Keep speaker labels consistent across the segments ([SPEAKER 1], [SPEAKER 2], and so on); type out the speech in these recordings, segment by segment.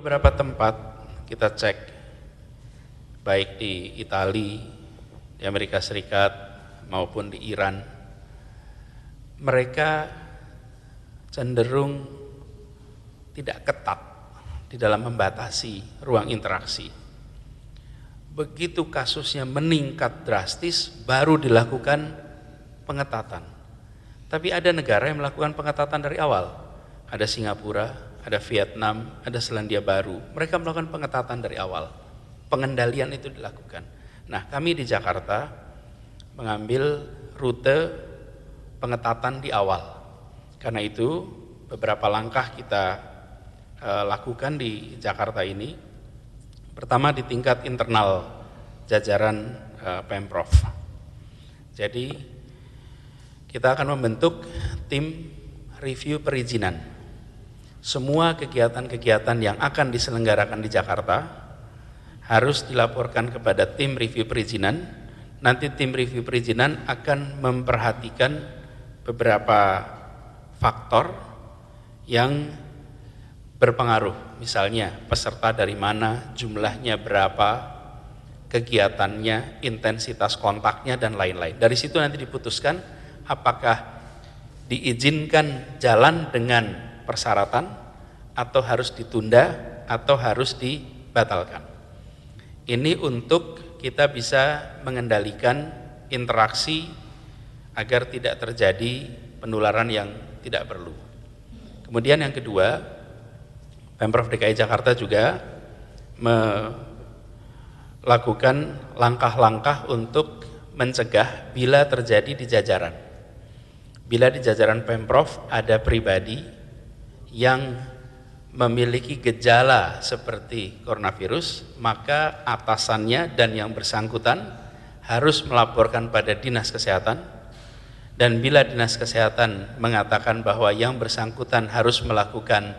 [SPEAKER 1] beberapa tempat kita cek, baik di Italia, di Amerika Serikat, maupun di Iran, mereka cenderung tidak ketat di dalam membatasi ruang interaksi. Begitu kasusnya meningkat drastis, baru dilakukan pengetatan. Tapi ada negara yang melakukan pengetatan dari awal. Ada Singapura, ada Vietnam, ada Selandia Baru. Mereka melakukan pengetatan dari awal. Pengendalian itu dilakukan. Nah, kami di Jakarta mengambil rute pengetatan di awal. Karena itu beberapa langkah kita lakukan di Jakarta ini. Pertama di tingkat internal jajaran Pemprov. Jadi kita akan membentuk tim review perizinan. Semua kegiatan-kegiatan yang akan diselenggarakan di Jakarta harus dilaporkan kepada tim review perizinan. Nanti tim review perizinan akan memperhatikan beberapa faktor yang berpengaruh, misalnya peserta dari mana, jumlahnya berapa, kegiatannya, intensitas kontaknya, dan lain-lain. Dari situ nanti diputuskan apakah diizinkan jalan dengan persyaratan atau harus ditunda atau harus dibatalkan. Ini untuk kita bisa mengendalikan interaksi agar tidak terjadi penularan yang tidak perlu. Kemudian yang kedua, Pemprov DKI Jakarta juga melakukan langkah-langkah untuk mencegah bila terjadi di jajaran. Bila di jajaran Pemprov ada pribadi yang memiliki gejala seperti coronavirus, maka atasannya dan yang bersangkutan harus melaporkan pada Dinas Kesehatan, dan bila Dinas Kesehatan mengatakan bahwa yang bersangkutan harus melakukan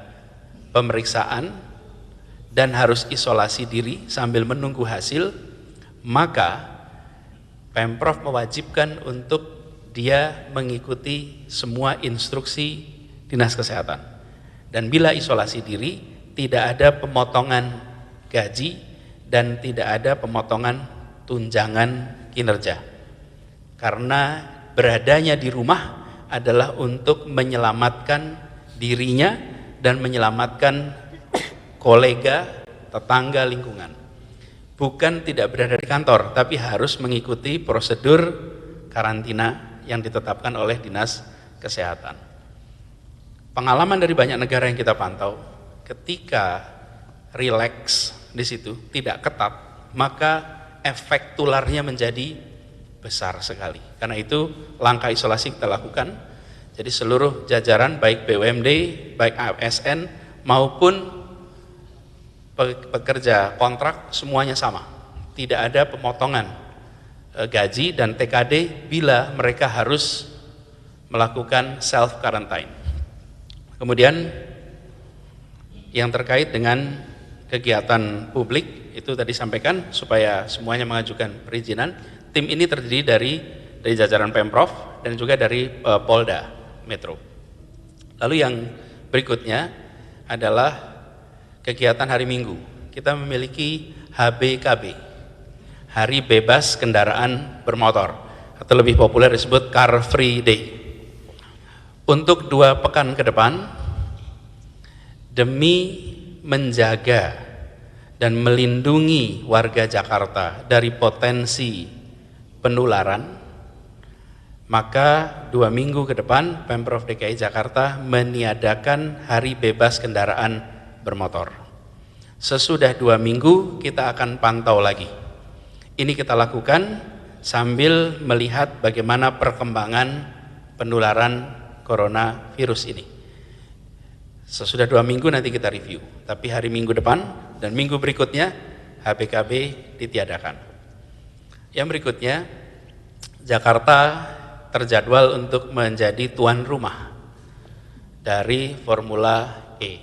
[SPEAKER 1] pemeriksaan dan harus isolasi diri sambil menunggu hasil, maka Pemprov mewajibkan untuk dia mengikuti semua instruksi Dinas Kesehatan. Dan bila isolasi diri, tidak ada pemotongan gaji dan tidak ada pemotongan tunjangan kinerja. Karena beradanya di rumah adalah untuk menyelamatkan dirinya dan menyelamatkan kolega, tetangga, lingkungan. Bukan tidak berada di kantor, tapi harus mengikuti prosedur karantina yang ditetapkan oleh Dinas Kesehatan. Pengalaman dari banyak negara yang kita pantau, ketika rileks di situ, tidak ketat, maka efek tularnya menjadi besar sekali. Karena itu langkah isolasi kita lakukan. Jadi seluruh jajaran baik BUMD, baik ASN maupun pekerja kontrak semuanya sama. Tidak ada pemotongan gaji dan TKD bila mereka harus melakukan self quarantine. Kemudian yang terkait dengan kegiatan publik itu tadi sampaikan supaya semuanya mengajukan perizinan. Tim ini terdiri dari jajaran Pemprov dan juga dari Polda Metro. Lalu yang berikutnya adalah kegiatan hari Minggu. Kita memiliki HBKB, Hari Bebas Kendaraan Bermotor, atau lebih populer disebut Car Free Day. Untuk 2 pekan ke depan, demi menjaga dan melindungi warga Jakarta dari potensi penularan, maka 2 minggu ke depan Pemprov DKI Jakarta meniadakan Hari Bebas Kendaraan Bermotor. Sesudah 2 minggu kita akan pantau lagi. Ini kita lakukan sambil melihat bagaimana perkembangan penularan coronavirus ini. Sesudah 2 minggu nanti kita review, tapi hari Minggu depan dan minggu berikutnya HBKB ditiadakan. Yang berikutnya, Jakarta terjadwal untuk menjadi tuan rumah dari Formula E.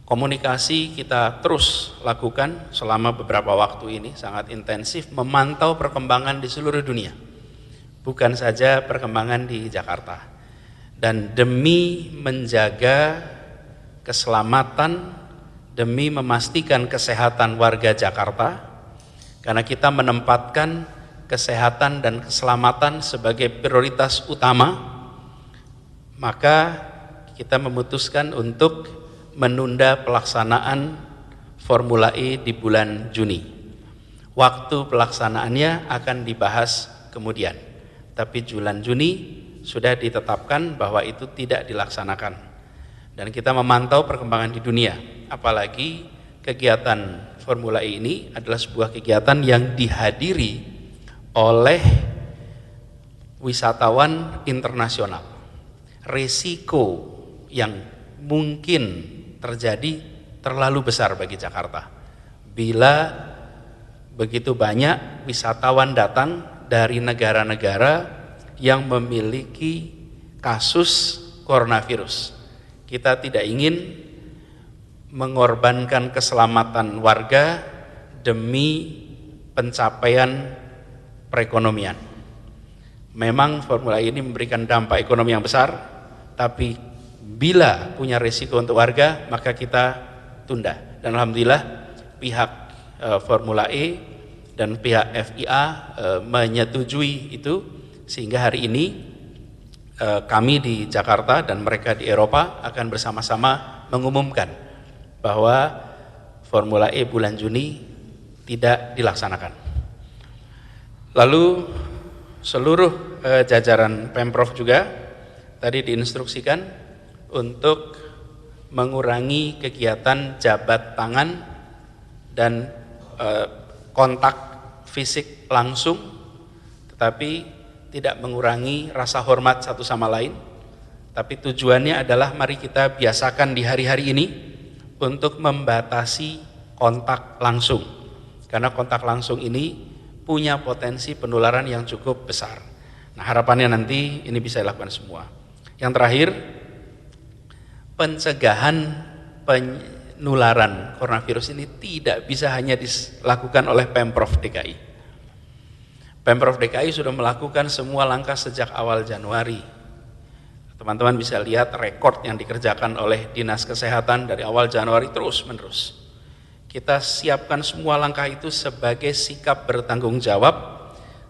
[SPEAKER 1] Komunikasi kita terus lakukan selama beberapa waktu ini, sangat intensif memantau perkembangan di seluruh dunia, bukan saja perkembangan di Jakarta. Dan demi menjaga keselamatan demi memastikan kesehatan warga Jakarta, karena kita menempatkan kesehatan dan keselamatan sebagai prioritas utama, maka kita memutuskan untuk menunda pelaksanaan Formula E di bulan Juni. Waktu pelaksanaannya akan dibahas kemudian, tapi bulan Juni sudah ditetapkan bahwa itu tidak dilaksanakan. Dan kita memantau perkembangan di dunia, apalagi kegiatan Formula E ini adalah sebuah kegiatan yang dihadiri oleh wisatawan internasional. Resiko yang mungkin terjadi terlalu besar bagi Jakarta bila begitu banyak wisatawan datang dari negara-negara yang memiliki kasus coronavirus. Kita tidak ingin mengorbankan keselamatan warga demi pencapaian perekonomian. Memang Formula E ini memberikan dampak ekonomi yang besar, tapi bila punya risiko untuk warga, maka kita tunda. Dan alhamdulillah pihak Formula E dan pihak FIA menyetujui itu, sehingga hari ini kami di Jakarta dan mereka di Eropa akan bersama-sama mengumumkan bahwa Formula E bulan Juni tidak dilaksanakan. Lalu seluruh jajaran Pemprov juga tadi diinstruksikan untuk mengurangi kegiatan jabat tangan dan kontak fisik langsung, tetapi tidak mengurangi rasa hormat satu sama lain. Tapi tujuannya adalah mari kita biasakan di hari-hari ini untuk membatasi kontak langsung, karena kontak langsung ini punya potensi penularan yang cukup besar. Nah, harapannya nanti ini bisa dilakukan semua. Yang terakhir, pencegahan penularan coronavirus ini tidak bisa hanya dilakukan oleh Pemprov DKI. Pemprov DKI sudah melakukan semua langkah sejak awal Januari. Teman-teman bisa lihat rekor yang dikerjakan oleh Dinas Kesehatan dari awal Januari terus-menerus. Kita siapkan semua langkah itu sebagai sikap bertanggung jawab,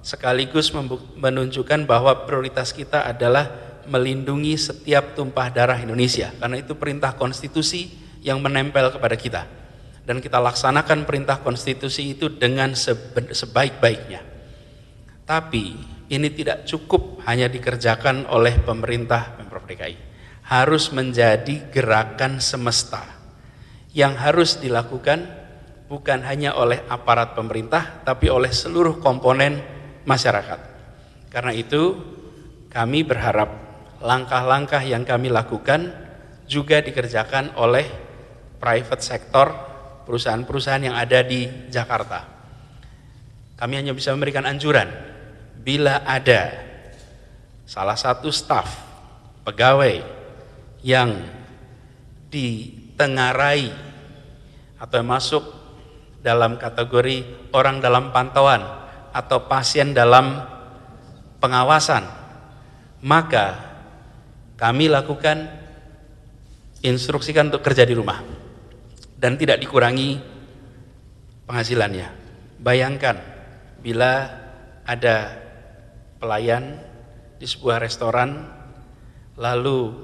[SPEAKER 1] sekaligus menunjukkan bahwa prioritas kita adalah melindungi setiap tumpah darah Indonesia, karena itu perintah konstitusi yang menempel kepada kita. Dan kita laksanakan perintah konstitusi itu dengan sebaik-baiknya. Tapi ini tidak cukup hanya dikerjakan oleh pemerintah Pemprov DKI. Harus menjadi gerakan semesta yang harus dilakukan bukan hanya oleh aparat pemerintah, tapi oleh seluruh komponen masyarakat. Karena itu kami berharap langkah-langkah yang kami lakukan juga dikerjakan oleh private sector, perusahaan-perusahaan yang ada di Jakarta. Kami hanya bisa memberikan anjuran, bila ada salah satu staf pegawai yang ditengarai atau masuk dalam kategori orang dalam pantauan atau pasien dalam pengawasan, maka kami lakukan instruksikan untuk kerja di rumah dan tidak dikurangi penghasilannya. Bayangkan bila ada pelayan di sebuah restoran, lalu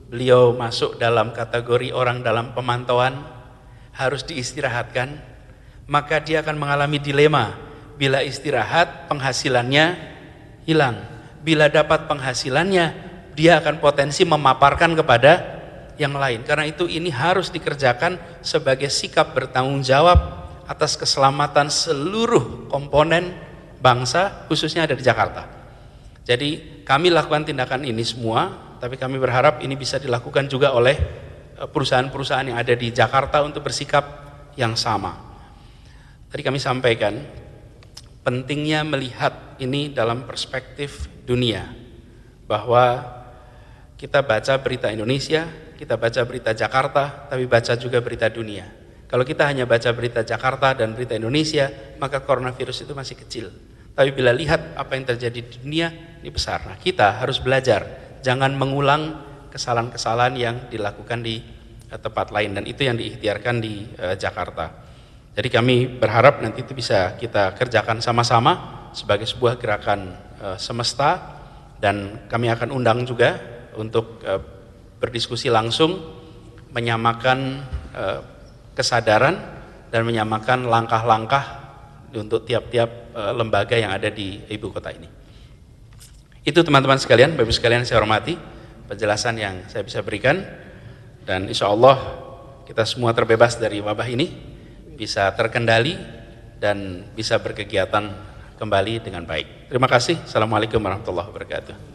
[SPEAKER 1] beliau masuk dalam kategori orang dalam pemantauan, harus diistirahatkan, maka dia akan mengalami dilema. Bila istirahat, penghasilannya hilang. Bila dapat penghasilannya, dia akan potensi memaparkan kepada yang lain. Karena itu ini harus dikerjakan sebagai sikap bertanggung jawab atas keselamatan seluruh komponen bangsa, khususnya ada di Jakarta. Jadi kami lakukan tindakan ini semua, tapi kami berharap ini bisa dilakukan juga oleh perusahaan-perusahaan yang ada di Jakarta untuk bersikap yang sama. Tadi kami sampaikan pentingnya melihat ini dalam perspektif dunia, bahwa kita baca berita Indonesia, kita baca berita Jakarta, tapi baca juga berita dunia. Kalau kita hanya baca berita Jakarta dan berita Indonesia, maka coronavirus itu masih kecil. Tapi bila lihat apa yang terjadi di dunia, ini besar. Nah, kita harus belajar, jangan mengulang kesalahan-kesalahan yang dilakukan di tempat lain, dan itu yang diikhtiarkan di Jakarta. Jadi kami berharap nanti itu bisa kita kerjakan sama-sama sebagai sebuah gerakan semesta, dan kami akan undang juga untuk berdiskusi langsung, menyamakan kesadaran dan menyamakan langkah-langkah untuk tiap-tiap lembaga yang ada di ibu kota ini. Itu teman-teman sekalian, Bapak Ibu sekalian saya hormati, penjelasan yang saya bisa berikan, dan insya Allah kita semua terbebas dari wabah ini, bisa terkendali dan bisa berkegiatan kembali dengan baik. Terima kasih. Assalamualaikum warahmatullahi wabarakatuh.